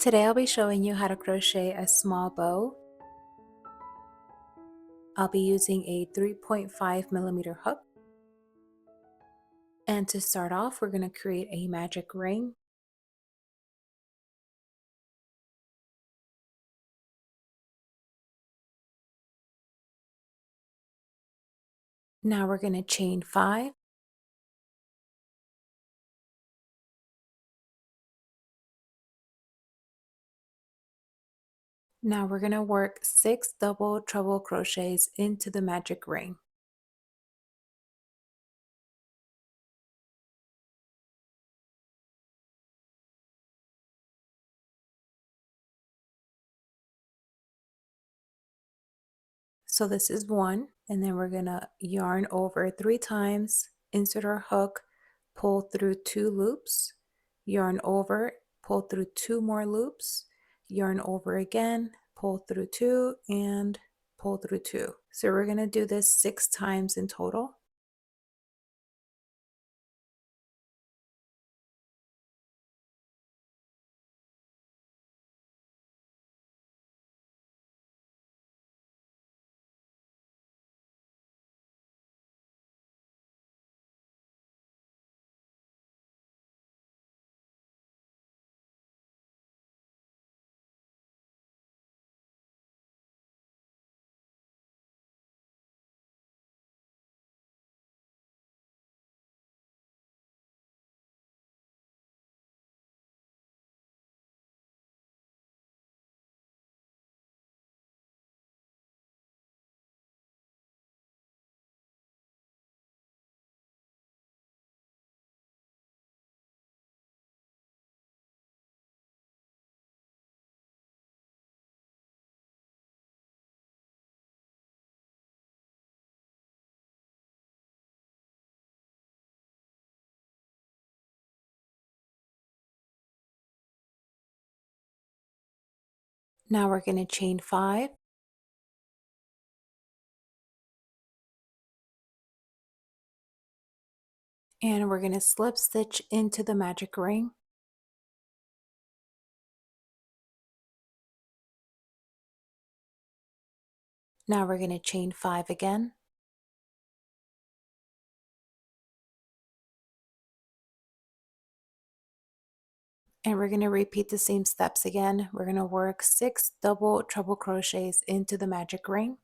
Today I'll be showing you how to crochet a small bow. I'll be using a 3.5mm hook. And to start off, we're going to create a magic ring. Now we're going to chain 5. Now we're going to work 6 double treble crochets into the magic ring. So this is 1, and then we're going to yarn over 3 times, insert our hook, pull through 2 loops, yarn over, pull through 2 more loops, yarn over again, pull through 2, and pull through 2. So we're going to do this 6 times in total. Now we're going to chain 5. And we're going to slip stitch into the magic ring. Now we're going to chain 5 again. And we're going to repeat the same steps again. We're going to work 6 double treble crochets into the magic ring.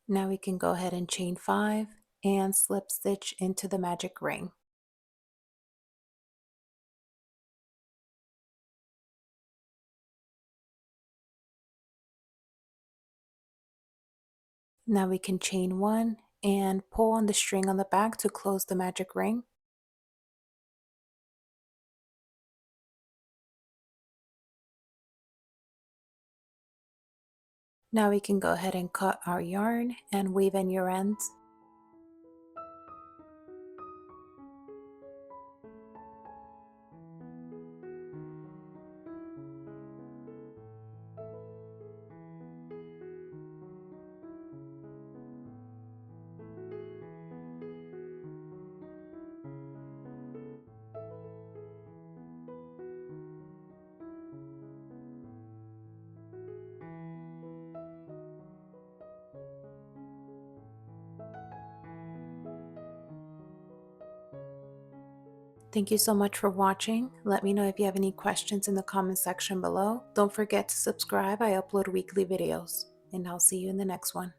Now we can go ahead and chain 5 and slip stitch into the magic ring. Now we can chain 1 and pull on the string on the back to close the magic ring. Now we can go ahead and cut our yarn and weave in your ends. Thank you so much for watching. Let me know if you have any questions in the comment section below. Don't forget to subscribe. I upload weekly videos, and I'll see you in the next one.